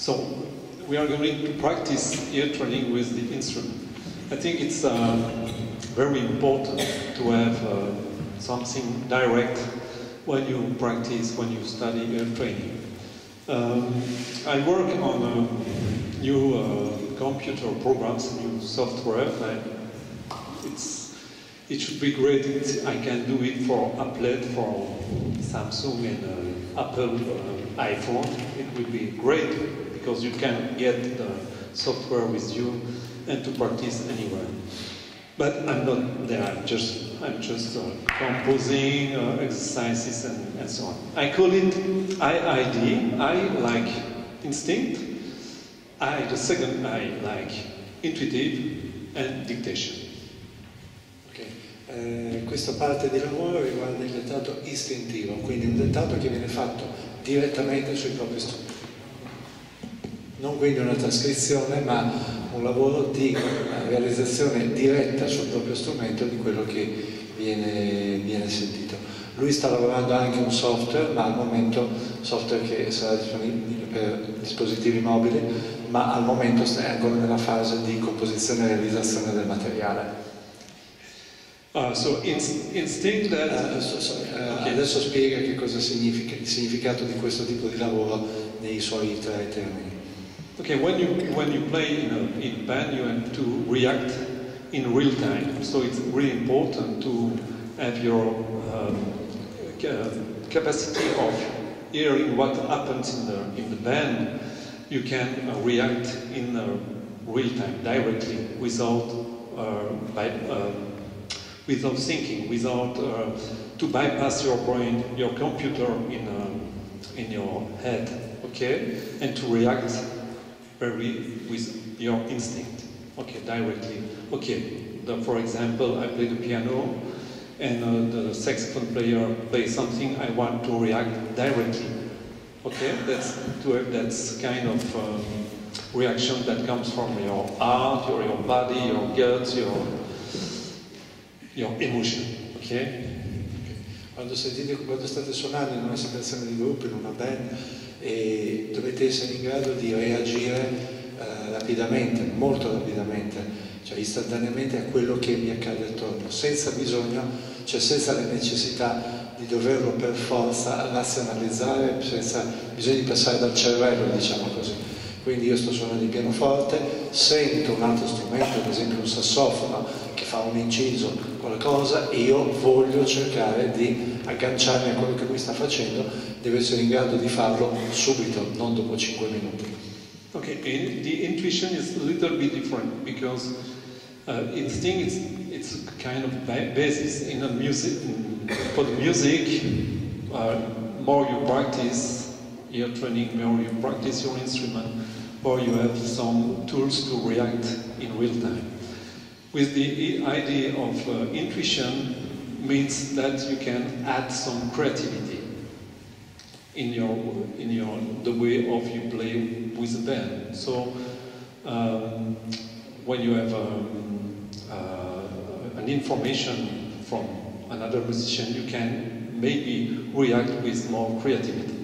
So we are going to practice ear training with the instrument. I think it's very important to have something direct when you practice, when you study ear training. I work on new computer programs, new software. It should be great. I can do it for Apple, for Samsung and Apple iPhone. It will be great because you can get the software with you and to practice anywhere. But I'm not there. I'm just composing exercises and so on. I call it IID. I like instinct. The second I like intuitive and dictation. Questa parte di lavoro riguarda il dettato istintivo, quindi un dettato che viene fatto direttamente sui propri strumenti. Non quindi una trascrizione, ma un lavoro di realizzazione diretta sul proprio strumento di quello che viene sentito. Lui sta lavorando anche un software, ma al momento software che sarà disponibile per dispositivi mobili, ma al momento è ancora nella fase di composizione e realizzazione del materiale. So instinct that... Okay. Adesso spiega che cosa significa il significato di questo tipo di lavoro nei suoi tre termini. Okay, when you play in band, you have to react in real time. So it's really important to have your capacity of hearing what happens in the band. You can react in real time, directly, without thinking, without to bypass your brain, your computer in your head, okay, and to react with your instinct, okay, directly. Okay, for example, I play the piano, and the saxophone player plays something. I want to react directly. Okay, that's kind of reaction that comes from your heart, your body, your gut, your emotion, ok? Quando state suonando in una situazione di gruppo, in una band, e dovete essere in grado di reagire rapidamente, molto rapidamente, cioè istantaneamente a quello che vi accade attorno, senza bisogno, cioè senza la necessità di doverlo per forza razionalizzare, senza bisogno di passare dal cervello, diciamo così. Quindi io sto suonando il pianoforte, sento un altro strumento, ad esempio un sassofono che fa un inciso, qualcosa, e io voglio cercare di agganciarmi a quello che lui sta facendo, devo essere in grado di farlo subito, non dopo 5 minuti. Okay, the intuition is a little bit different because instinct it's kind of basis in the music. For the music, more you practice ear training, more you practice your instrument, more you have some tools to react in real time. With the idea of intuition means that you can add some creativity in the way of you play with a band. So when you have an information from another musician, you can maybe react with more creativity.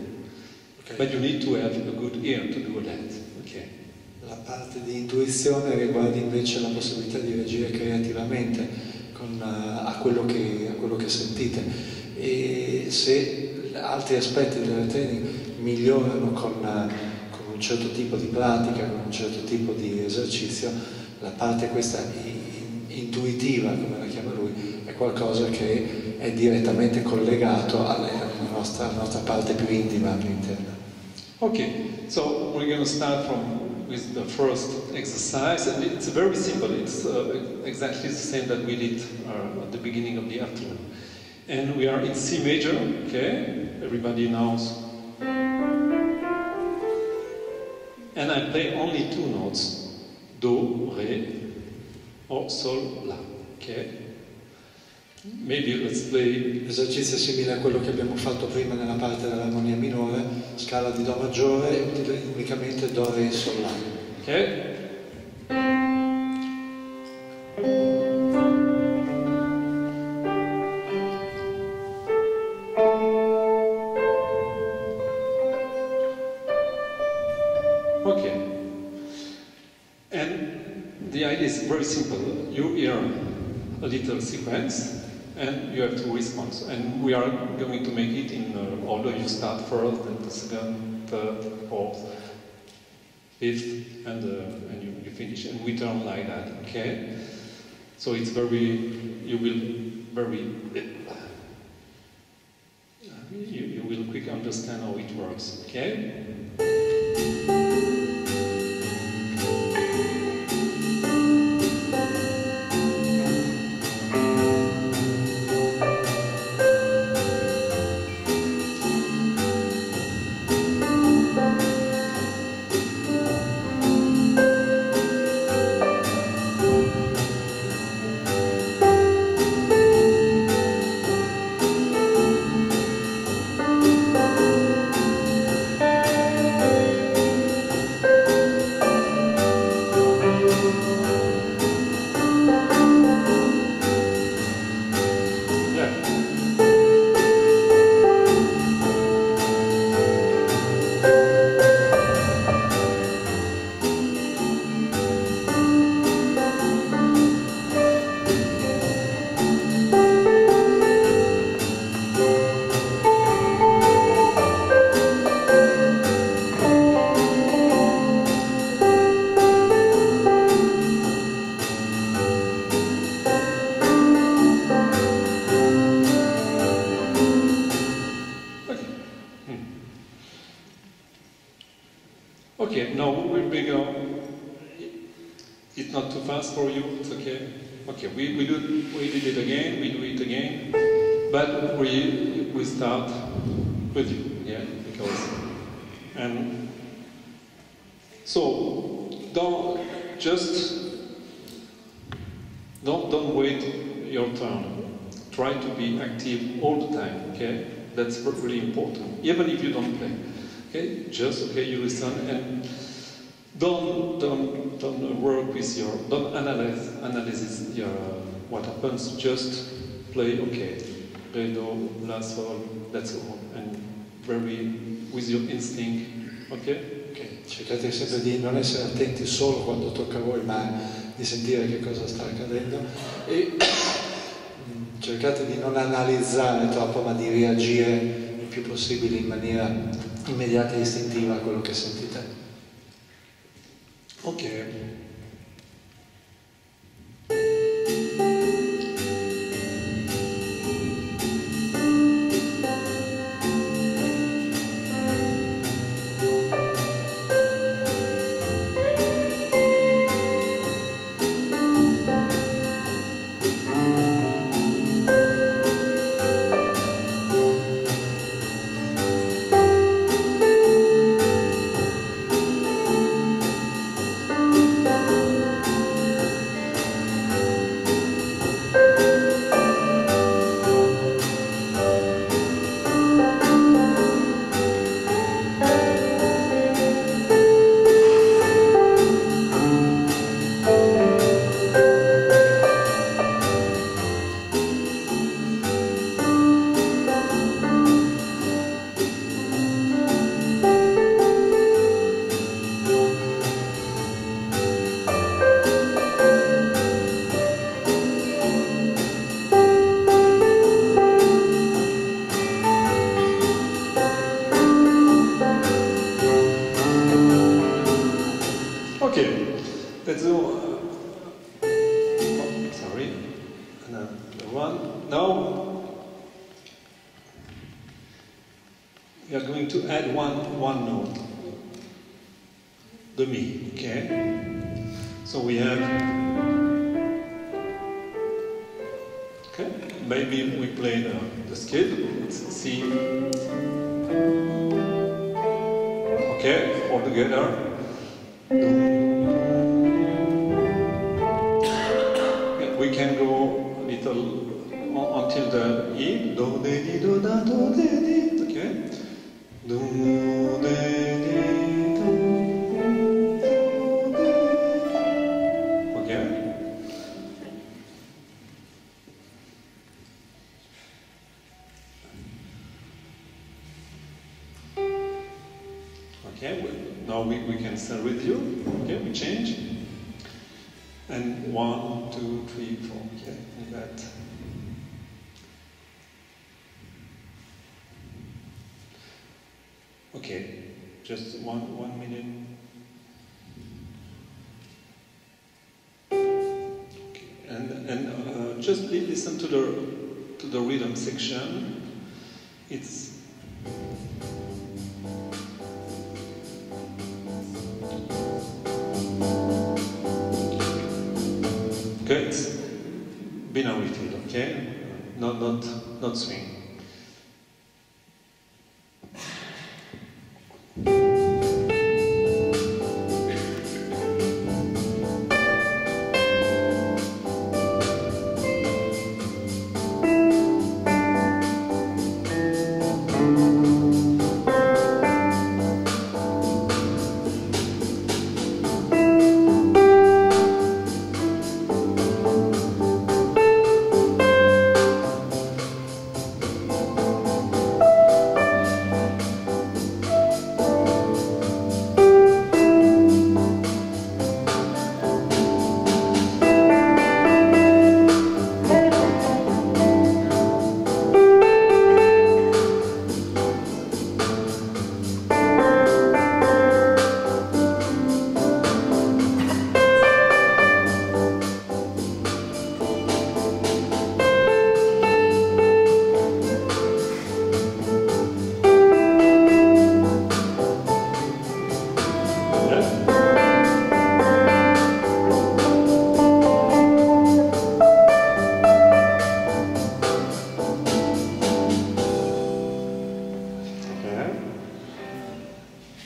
Okay. But you need to have a good ear to do that. Okay. La parte di intuizione riguarda invece la possibilità di reagire creativamente a quello che sentite, e se altri aspetti del training migliorano con un certo tipo di pratica, con un certo tipo di esercizio, la parte questa intuitiva, come la chiama lui, è qualcosa che è direttamente collegato alla nostra parte più intima, più interna. Okay, so we're going to start with the first exercise, and it's very simple. It's exactly the same that we did at the beginning of the afternoon. And we are in C major, okay? Everybody knows. And I play only two notes, Do, Re, or Sol, La, okay? Maybe let's play. L'esercizio è simile a quello che abbiamo fatto prima nella parte dell'armonia minore, scala di Do maggiore, unicamente Do, Re, Sol, La. Okay? Okay. And the idea is very simple. You hear a little sequence, and you have to respond. And we are going to make it in order. You start first, then the second, third, fourth, fifth, and you finish. And we turn like that, okay? So it's you will quickly understand how it works, okay? Okay, now we go. It's not too fast for you, it's okay. Okay, we did it again, we do it again, but we start with you, yeah, because, and so don't wait your turn. Try to be active all the time, okay? That's really important, even if you don't play. Okay, just okay, you listen and don't work with don't analyze your what happens. Just play, okay, re do la sol, that's all, and very with your instinct, okay. Okay. Cercate sempre di non essere attenti solo quando tocca a voi, ma di sentire che cosa sta accadendo e cercate di non analizzare troppo, ma di reagire il più possibile in maniera immediata e istintiva a quello che sentite. Ok. Okay, let's do, sorry, another one. Now, we are going to add one note, the mi, okay? So we have, okay, maybe we play the scale, it's C, okay, all together. We can go a little until the E, do, de, di, do, da, do, de, di, okay? Do, de, di, do, de, okay? Okay, now we can start with you. Okay, we change. And 1, 2, 3, 4. Okay, like that. Okay, just one minute. Okay. And just listen to the rhythm section. It's okay. It's binary field. Okay, not swing.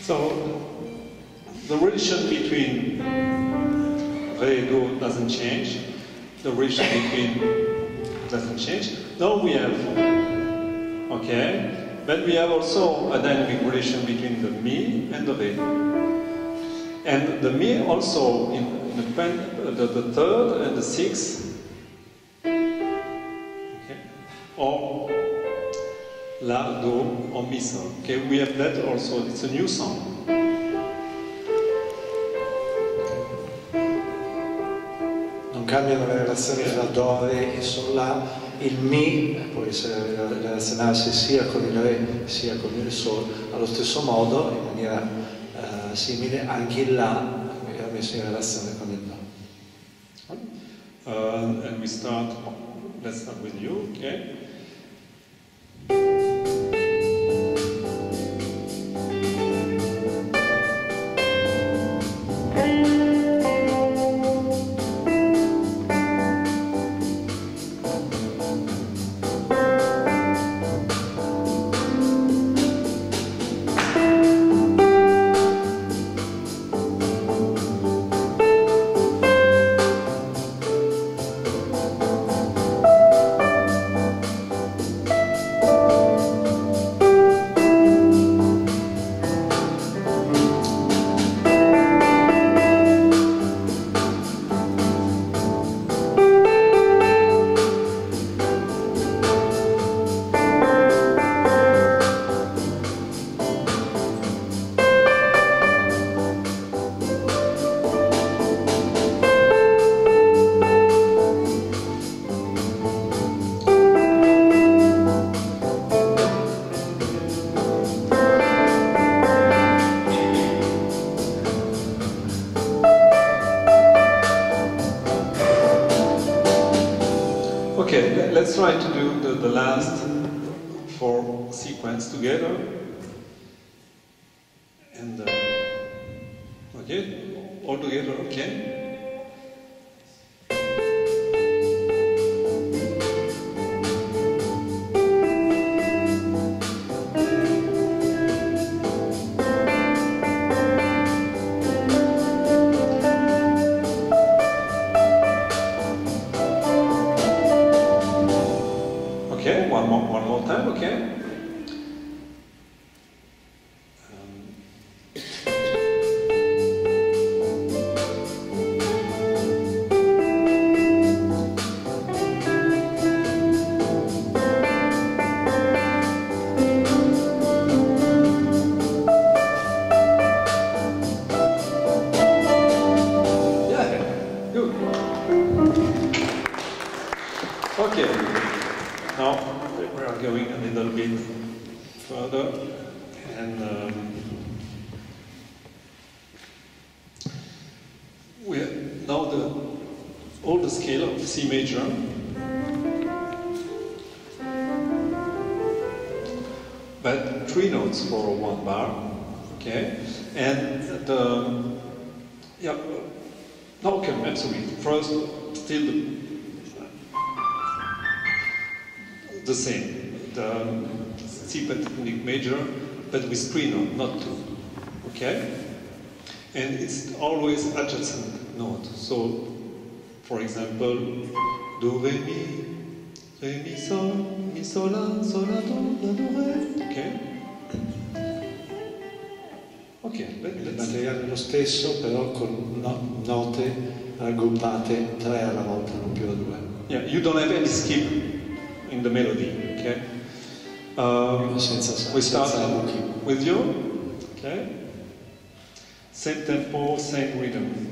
So the relation between re and do doesn't change. The relation between doesn't change. Now we have, okay, but we have also a dynamic relation between the mi and the re. And the mi also in the third and the sixth, okay, or la, do, or mi song. Okay, we have that also. It's a new song. Non cambiano le relazioni tra do, re e sol, la. Il mi può relazionarsi sia con il re sia con il sol allo stesso modo, in maniera simile. Anche il la è messo in relazione con il do. And we start. Let's start with you. Okay. Okay, let's try to do the last 4 sequences together. And okay, all together, okay? Okay, one more time, okay? bit further, and we have now all the scale of C major. But 3 notes for 1 bar, okay? And yeah, no, okay, I'm sorry. First, still the same, the C pentatonic major, but with 3 notes, not 2, okay? And it's always adjacent note. So, for example, do, re, mi, sol, la, do, re, okay? Ok, il materiale è lo stesso, però con note raggruppate 3 alla volta, non più a 2. Yeah, you don't have any skip in the melody, okay? We start with you, okay? Same tempo, same rhythm.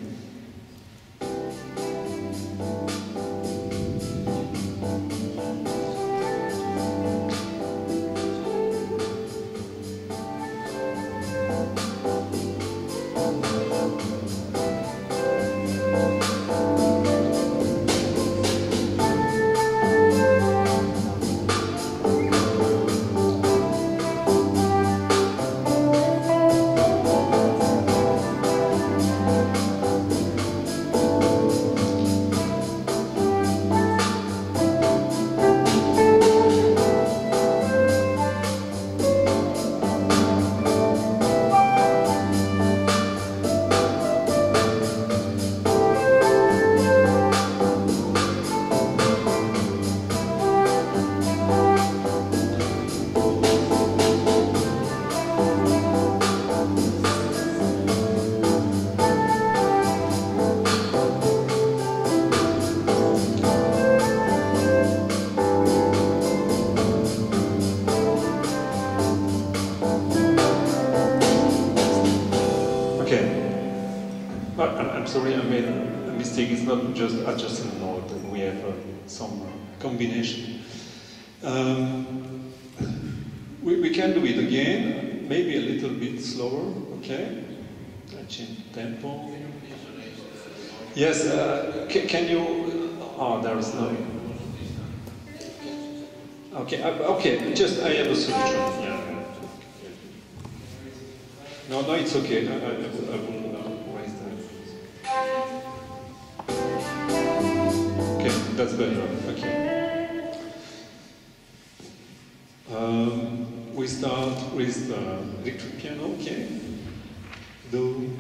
Sorry, I made a mistake. It's not just adjusting note, and we have some combination. We can do it again, maybe a little bit slower, okay? I change tempo. Yes, can you... Oh, there is no... Okay, okay, just I have a solution. Yeah. No, it's okay. I will raise that. Okay, that's better. Okay. We start with the electric piano. Okay. Do.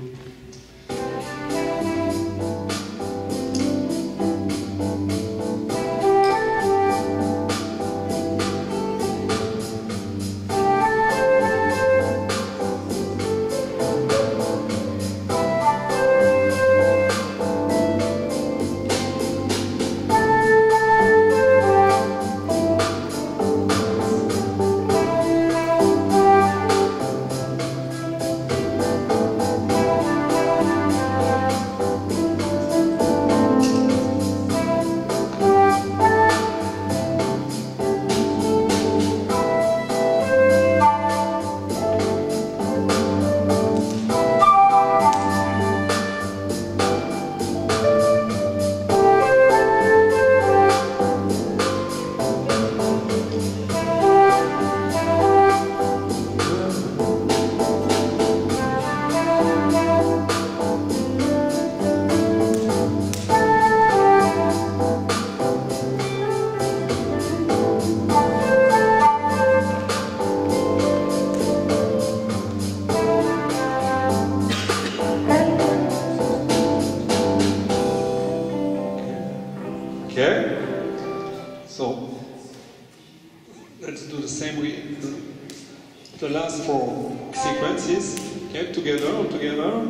The last 4 sequences, okay, together, all together.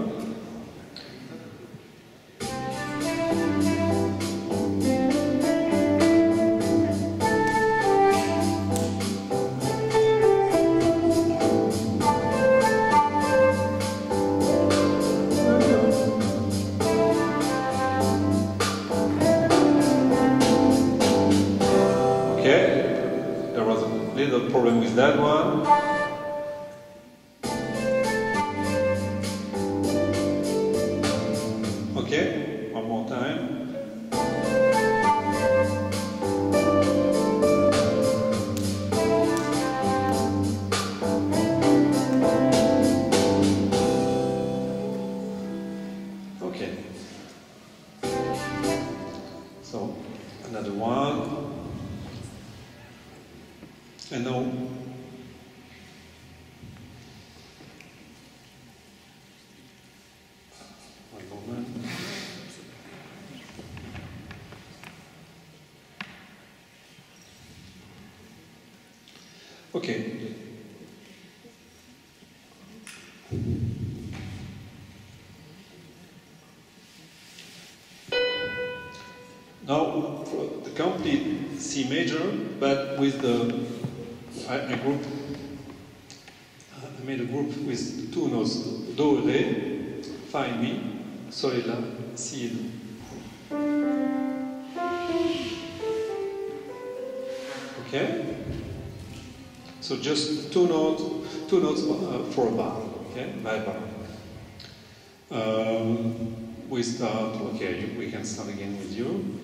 Okay, there was a little problem with that one. Okay, one more time. Okay. So, another one. And now, one moment. Okay. Now, the complete C major, but with the I made a group with two notes: Do, Re, Fa, Mi, Sol, La, Si, Do. Okay. So just two notes for a bar. Okay, by bar. We start. Okay, we can start again with you.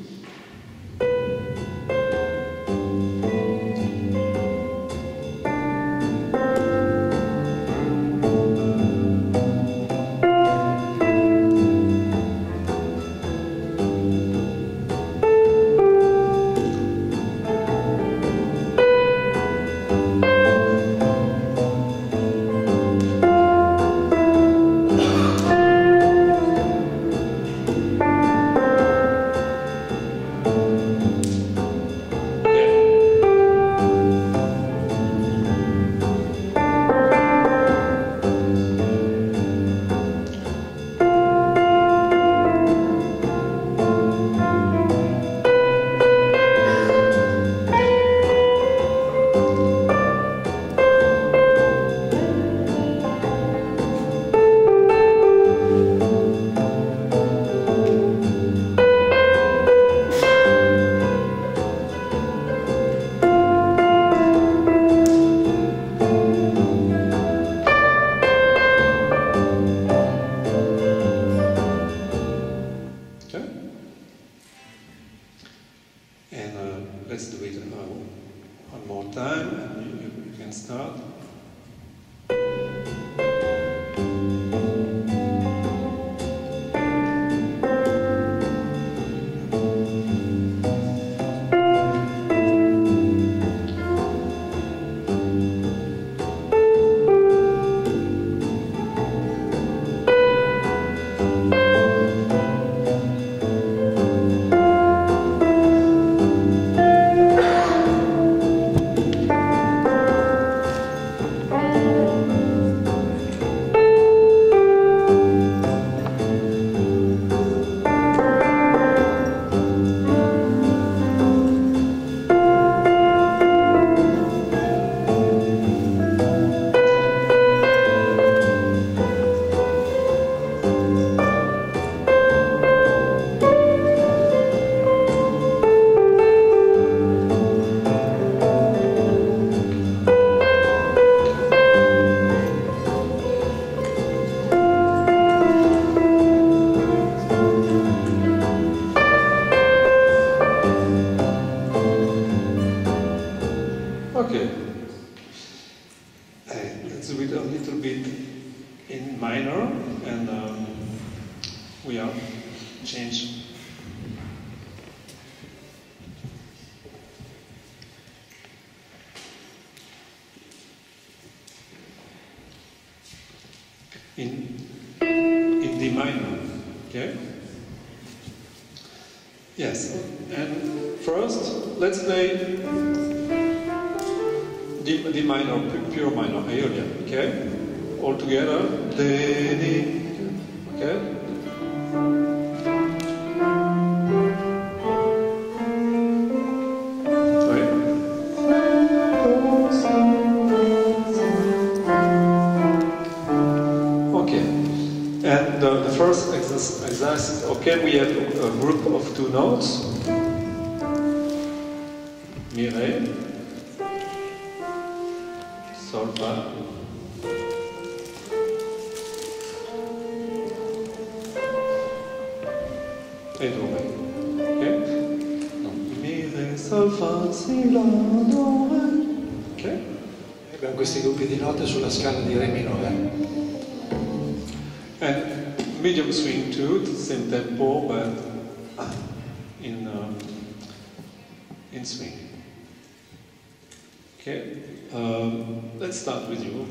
Let's do it one more time, and you can start. Okay, let's do it a little bit in minor, and we are change. In D minor, okay? Yes, and first let's play D minor, pure minor, Aeolian, okay? All together, D, okay? And the first exercise, okay, we have a group of two notes, Mi, Re, Sol, Fa. E dove? Ok? No. Mi, Re, Sol, Fa, Si, La, Do, Re. Ok? Abbiamo questi gruppi di note sulla scala di Re minore. And medium swing too, same tempo, but in swing. Okay, let's start with you.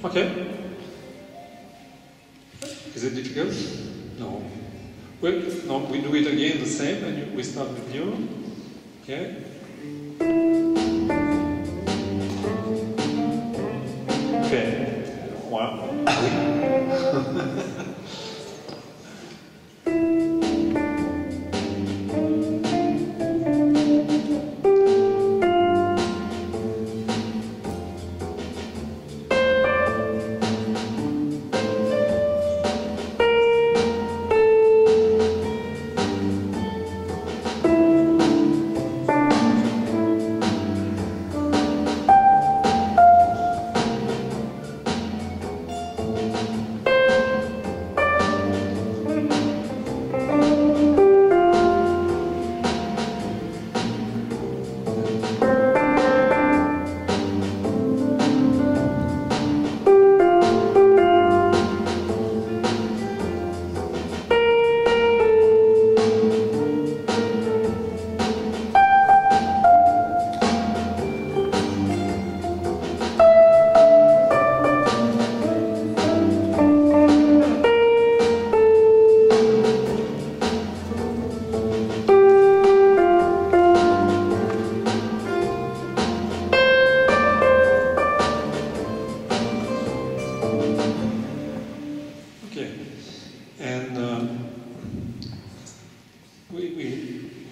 Okay? Is it difficult? No. Well, no, we do it again the same, and we start with you. Okay? Okay. Wow.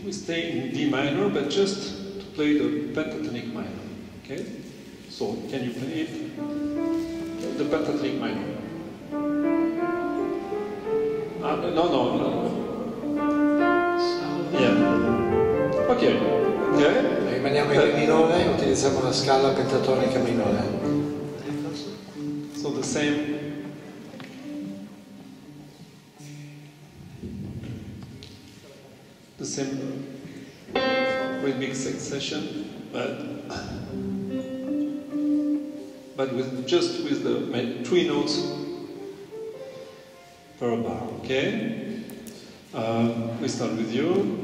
We stay in D minor, but just to play the pentatonic minor. Okay? So, can you play it? The pentatonic minor. No. Yeah. Ok. Okay. Rimaniamo in Re minore e utilizziamo la scala pentatonica minore. So the same. The same rhythmic succession, but with the 3 notes per bar. Okay. We start with you.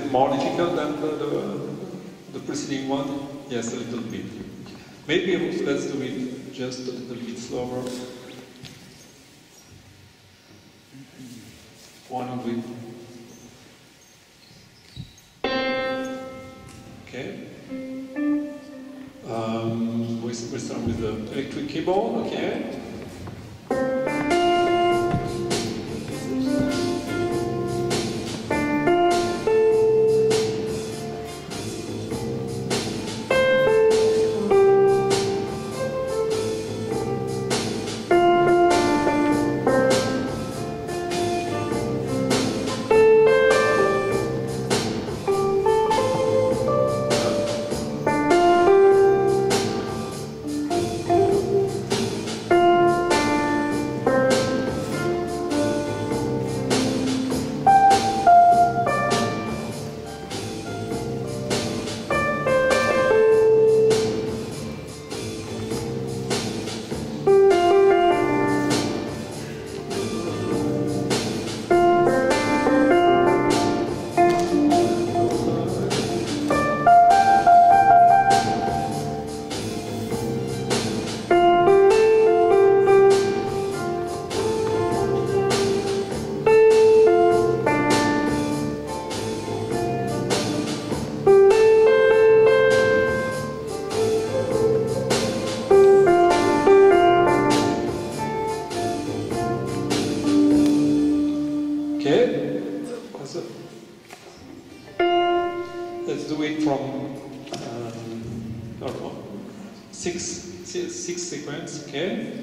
it more difficult than the preceding one? Yes, a little bit. Maybe let's do it just a little bit slower. 100. Okay. We start with the electric keyboard, okay. Let's do it from six sequence, okay?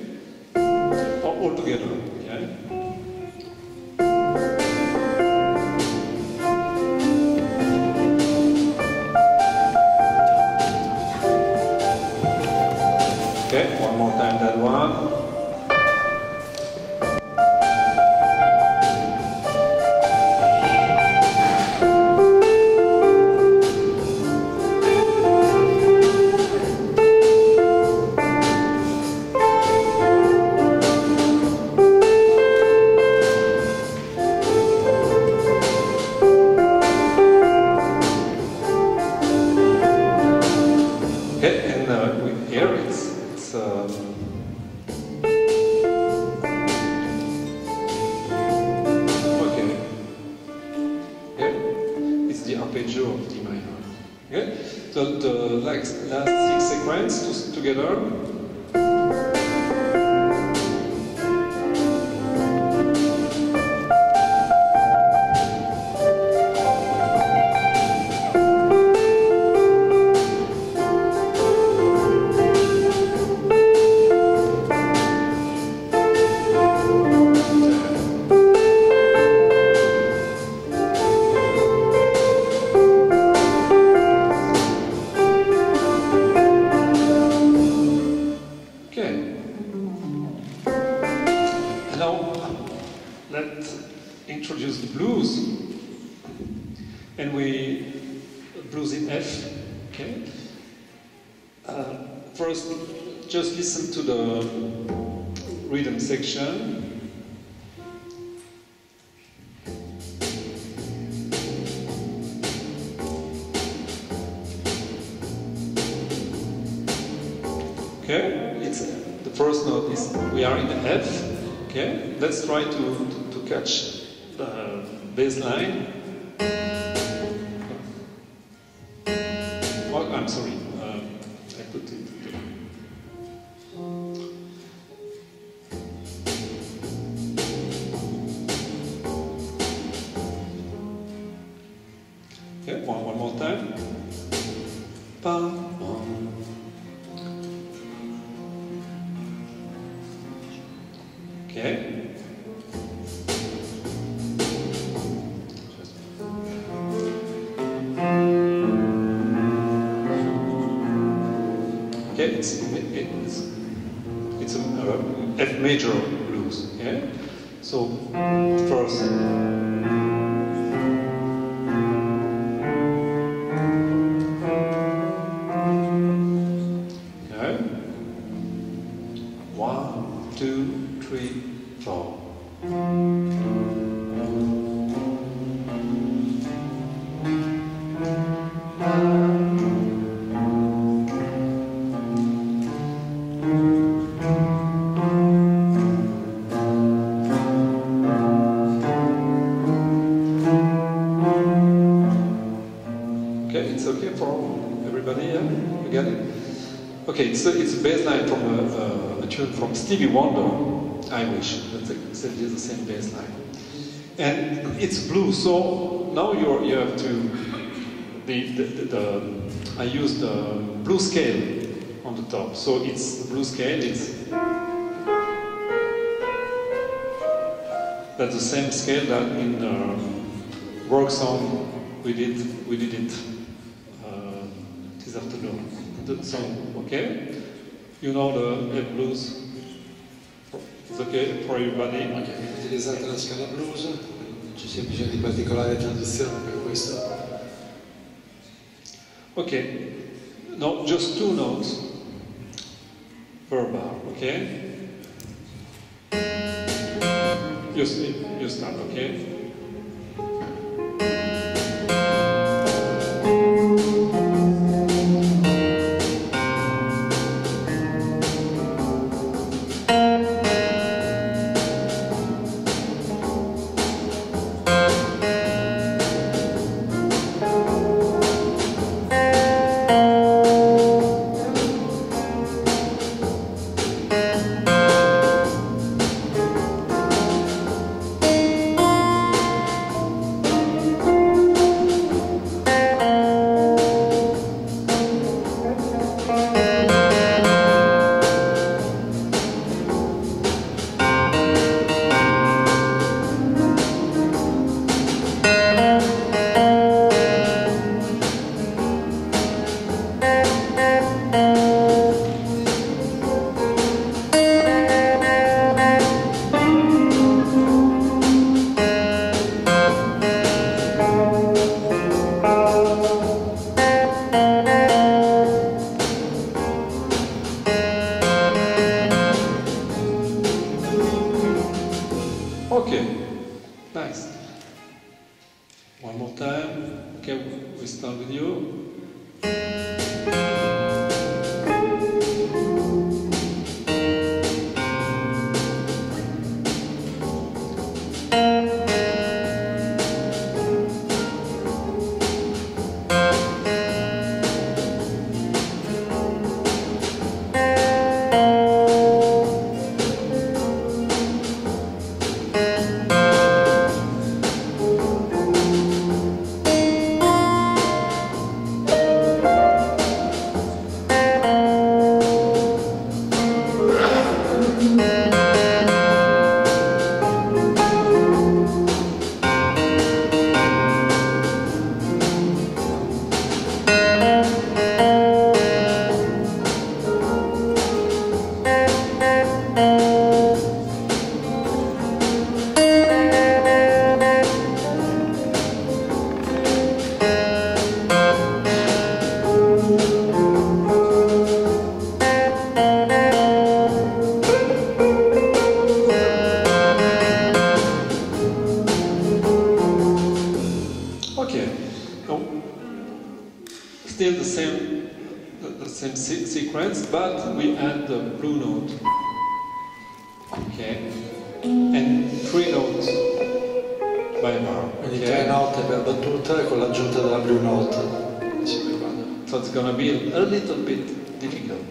All together, okay? Okay, one more time that one. The last six sequences together. Introduce the blues, and we blues in F. Okay. First, just listen to the rhythm section. Okay, it's the first note is we are in F. Okay, let's try to catch the bass line. Oh, I'm sorry, I put it. Okay, one more time. Bam, bam. Okay. Okay, it's a F major blues. Yeah. So first. Okay. 1, 2, 3, 4. Okay, so it's a bass line from a tune from Stevie Wonder, I Wish. That's exactly the same bass line. And it's blues, so now you have to, I use the blues scale on the top. So it's the blues scale, that's the same scale that in the work song we did it this afternoon. The song, okay? You know the blues? It's okay for everybody? Ok, utilizzate la scala blues, non ci sia bisogno di particolare traduzione per questo. Okay, no, just 2 notes per bar, okay? You start, okay? Sequence, but we add the blue note, okay, and 3 notes by bar. Quindi 3 note per battuta con l'aggiunta della blue note. So it's gonna be a little bit difficult.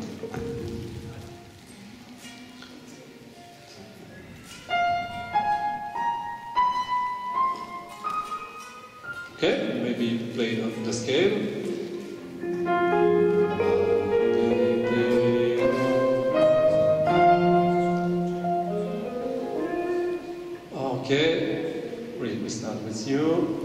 Okay, maybe play on the scale. Okay, great, we start with you.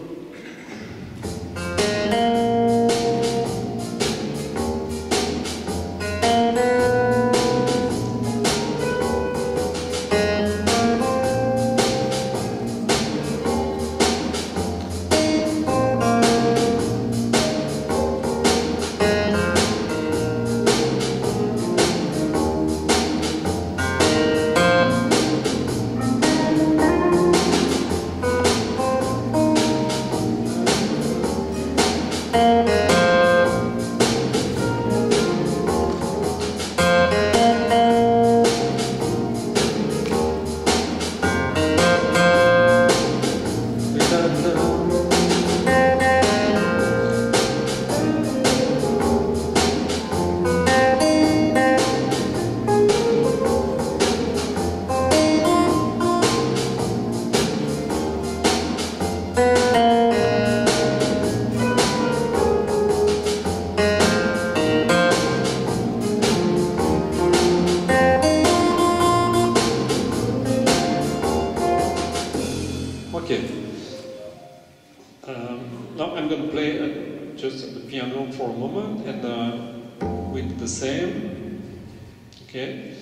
Okay. Now I'm going to play just the piano for a moment and with the same. Okay.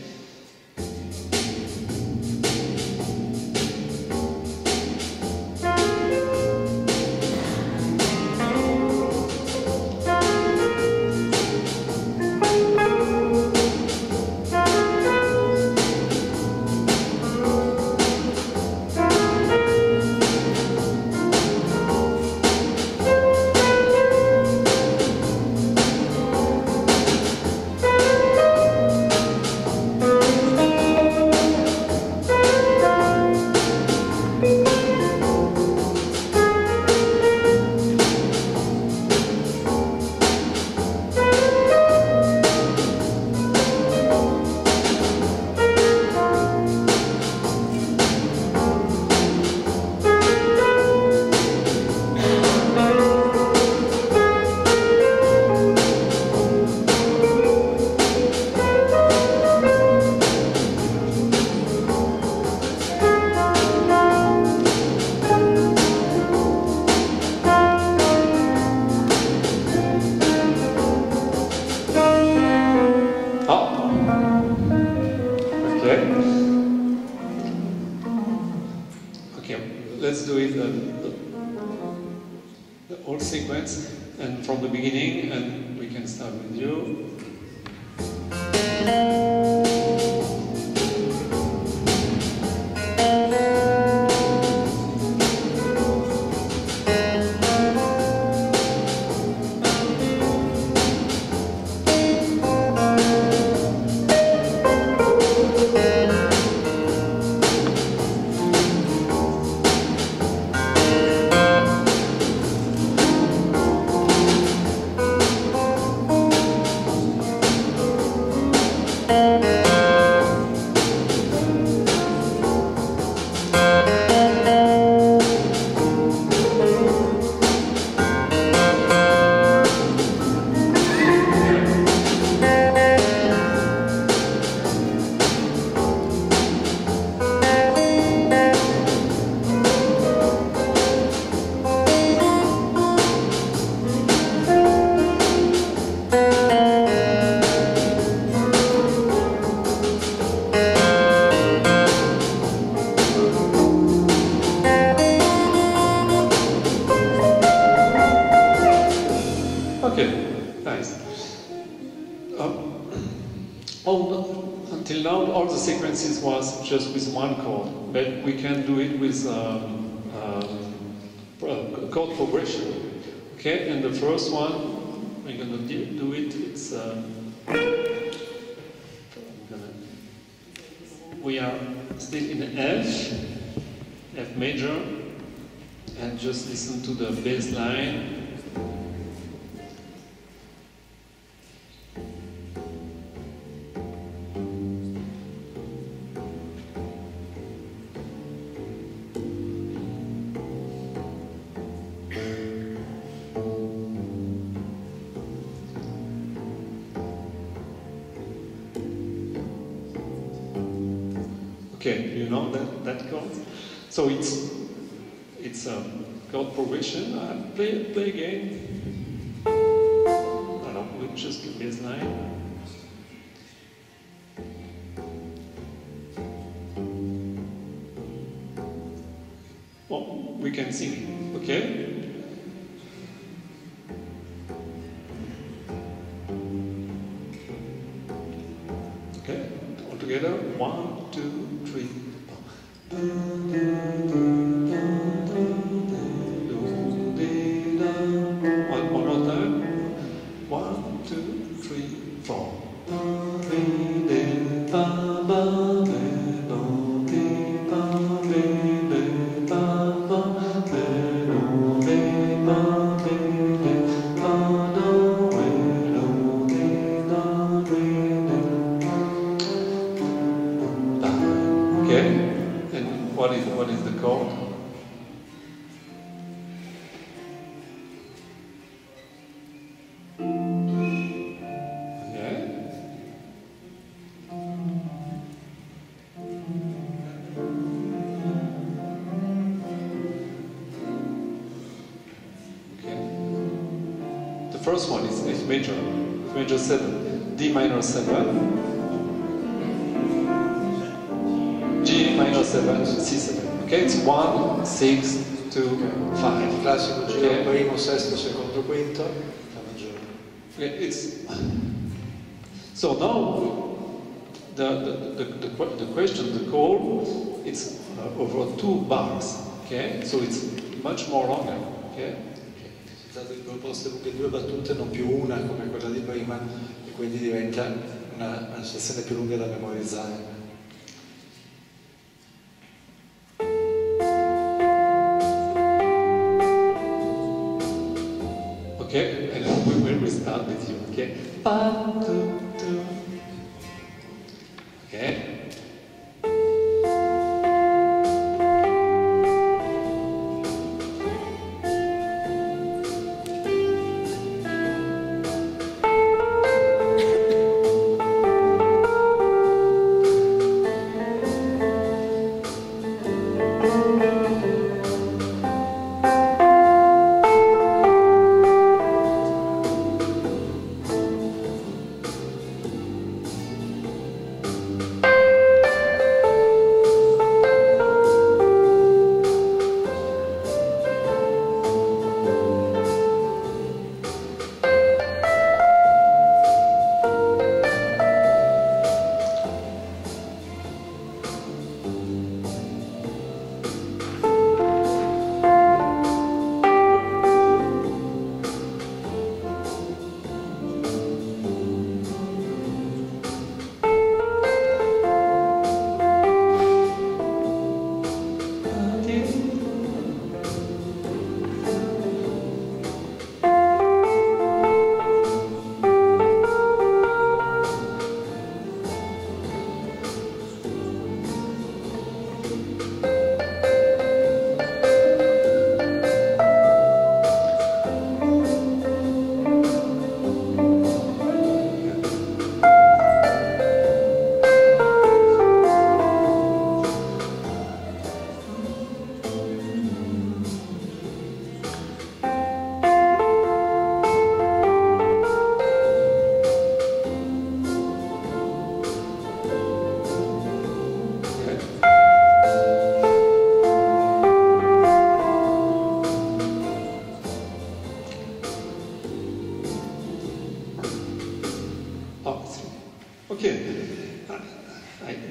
Let's do it the whole sequence and from the beginning, and we can start with you. Until now, all the sequences was just with one chord, but we can do it with chord progression. Okay, and the first one we're gonna do it. It's we are still in F major, and just listen to the bass line. Okay, you know that chord? So it's a chord progression. Play again. I don't with just the bass line. Oh, we can sing, okay? Okay, all together. 1, 2, 3, 4. One more time. 1, 2, 3, 4. Okay, and what is the chord? first one is F major. F major 7. D minor 7. G minor 7, C7. Okay, it's 1, 6, 2, 5. Il classico giro okay. Primo, sesto, secondo, quinto, fa maggiore. Okay, so now the question, the call, it's over 2 bars. Okay, so it's much more longer. Okay. Si tratta di proposte con 2 battute, non più una come quella di prima, e quindi diventa una sezione più lunga da memorizzare. Okay, and we will start with you, okay? Okay.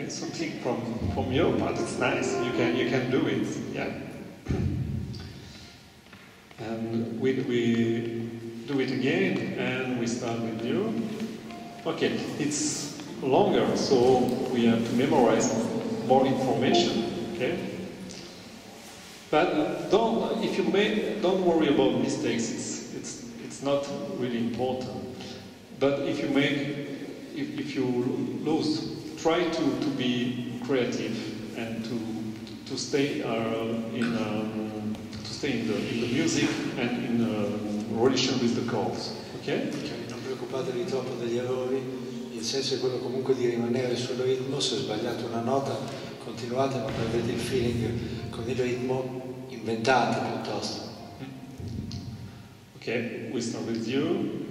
Something from your part, it's nice. You can do it, yeah. And we do it again, and we start with you. Okay, it's longer, so we have to memorize more information. Okay, but don't worry about mistakes. It's not really important. But if you lose. Try to be creative and to stay in the music and in relation with the chords. Okay? Non preoccupatevi troppo degli errori, il senso è quello comunque di rimanere sul ritmo. Se sbagliate una nota continuate, ma perdete il feeling con il ritmo, inventate piuttosto. Okay, we start with you.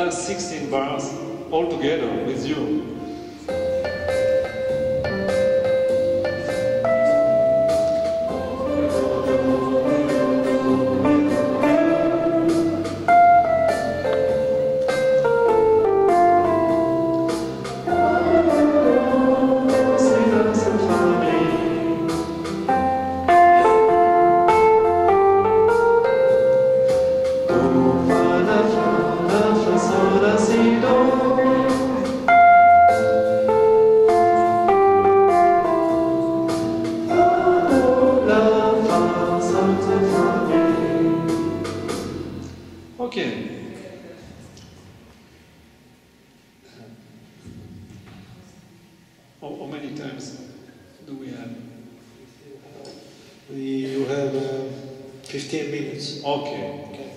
last 16 bars all together with you. Okay. How many times do we have? You have 15 minutes. Okay. Okay.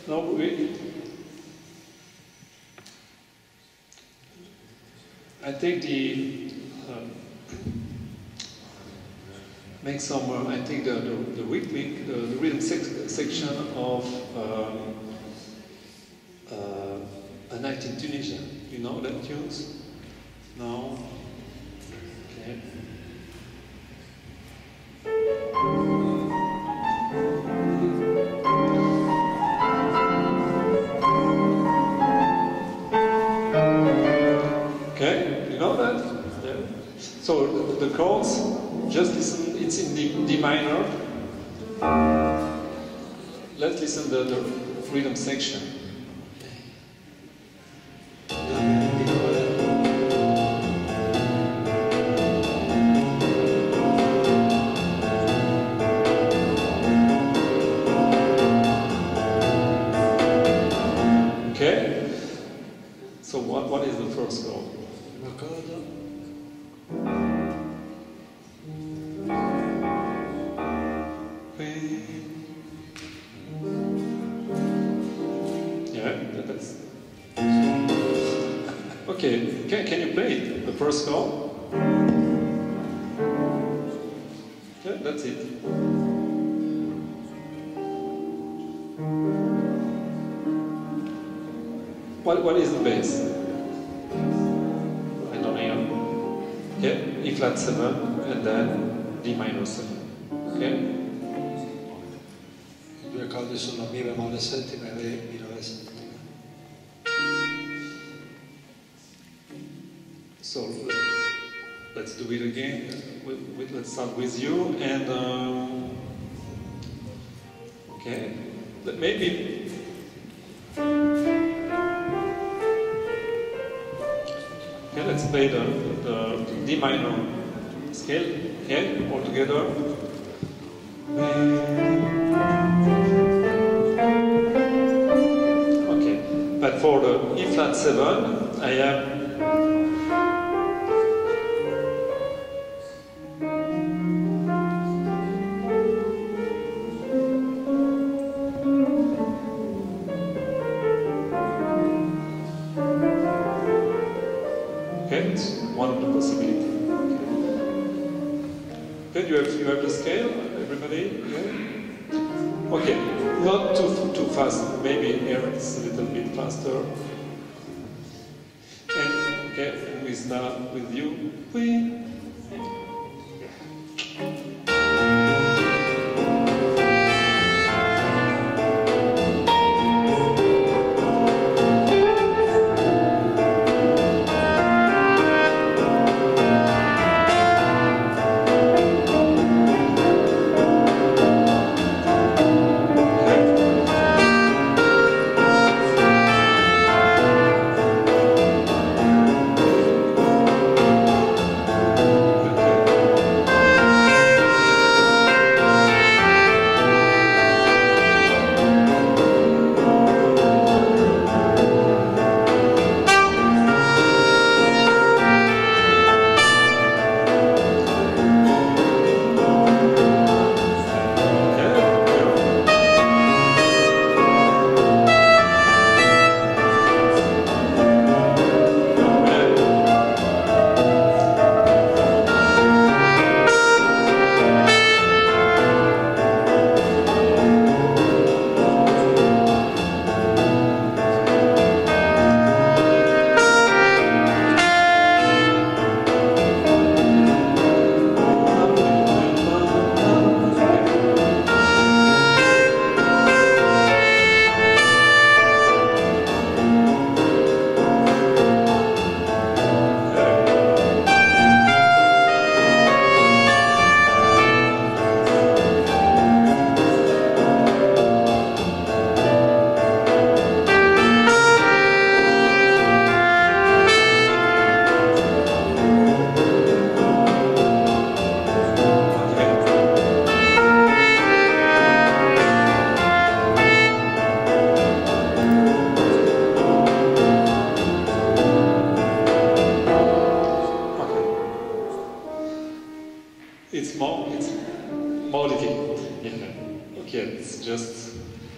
No, I take the make some. I take the rhythm section of A Night in Tunisia. You know that tunes? No. Okay. Okay, you know that? Yeah. So the chords, just listen, it's in D minor. Let's listen to the rhythm section. Okay, so what is the first chord? Yeah, that's... Okay, can you play it, the first chord? Yeah, that's it. What is the bass? I don't know. Yeah, E flat 7 and then D minor 7. Okay? I due accordi sono Mi bemolle settima e Re minore settima. So let's do it again. Let's start with you and okay. But maybe. Okay, let's play the D minor scale, okay, all together. Okay, but for the E flat 7, I have it's one of the possibilities. Okay, you have the scale, everybody? Yeah? Okay, not too fast. Maybe here it's a little bit faster. And okay, we start with you.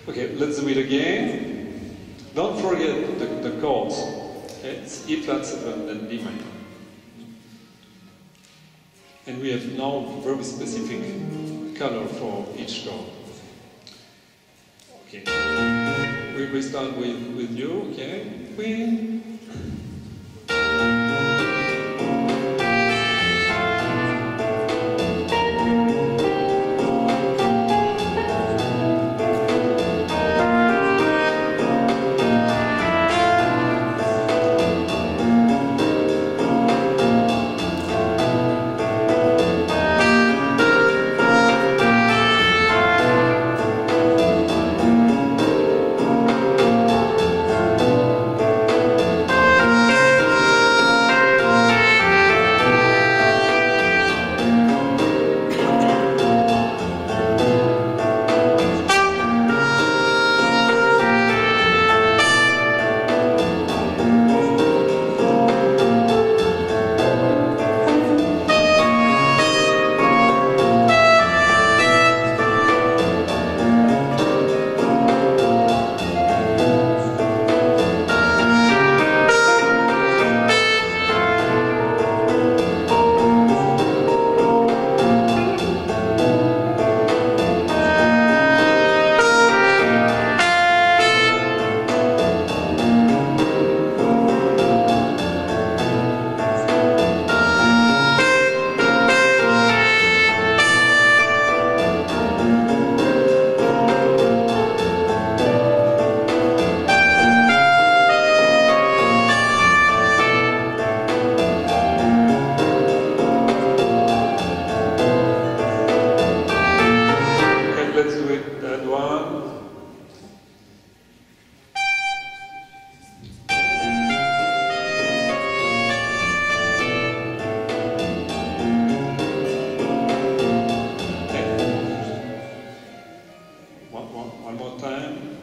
Okay, let's do it again. Don't forget the chords. Okay? It's E flat 7 and D minor. And we have now very specific color for each chord. Okay. We start with you, okay? We. One more time.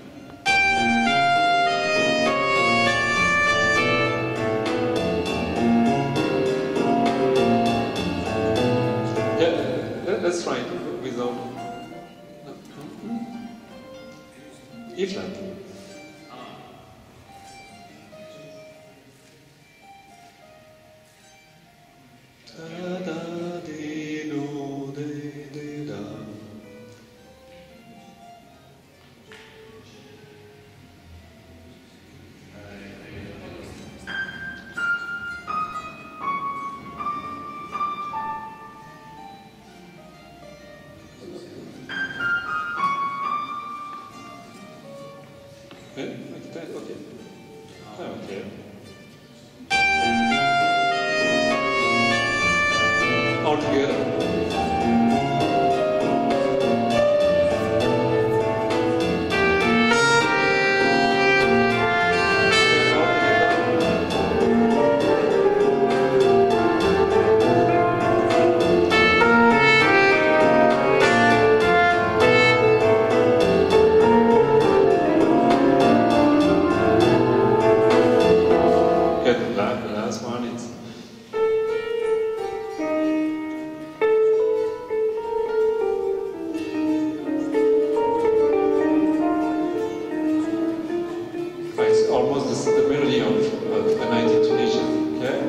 Yeah, let's try it without E flat. Okay. Okay. All together. The last one is it's almost the melody of a night in Tunisia. Okay.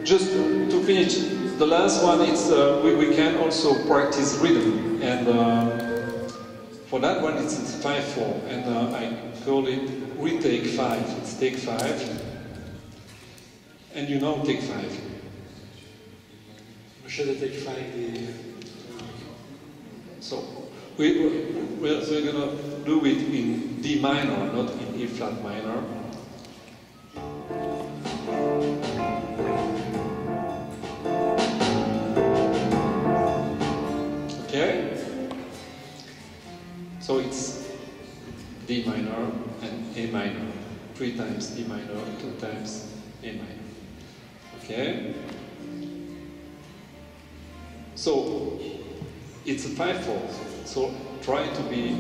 Just to finish, the last one is we can also practice rhythm, and for that one it's 5/4, and I call it retake 5. It's take 5. And you know take 5. Conoscete take 5 di... So we're going to do it in D minor, not in E flat minor. Okay? So it's D minor and A minor. 3 times D minor, 2 times A minor. Okay? So, it's a 5/4, so try to be,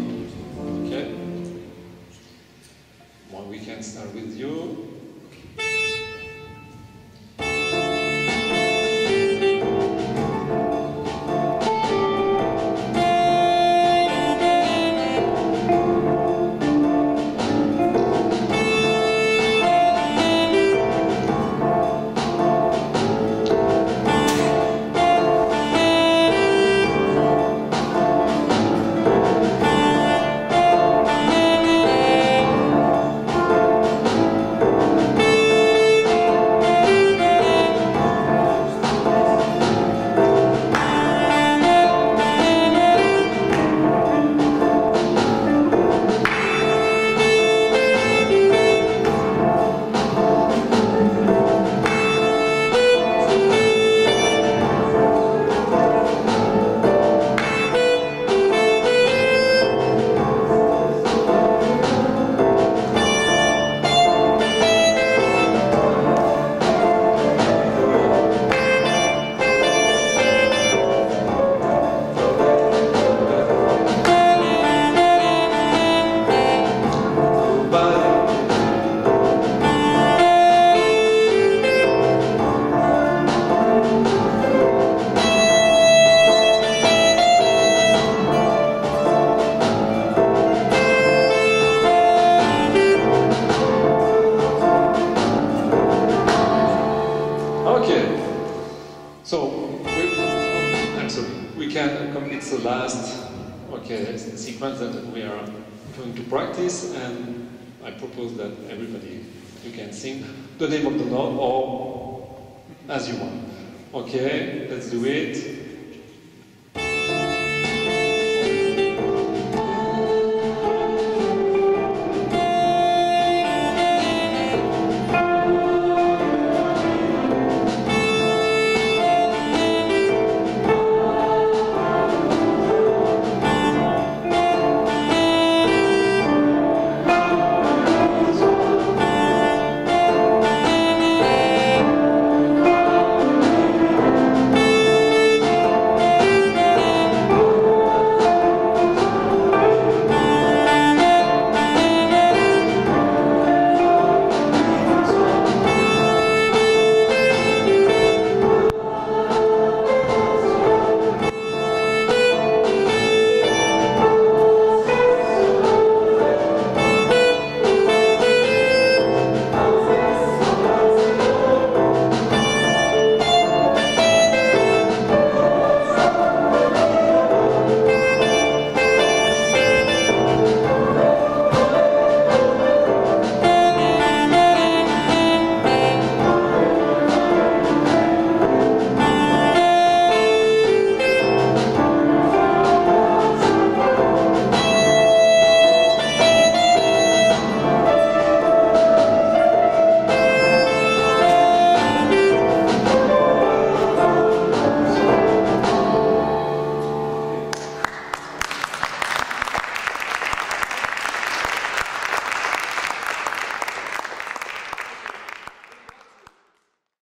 okay? Well, we can start with you. sequence that we are going to practice, and I propose that everybody, you can sing the name of the Lord or as you want. Okay, let's do it.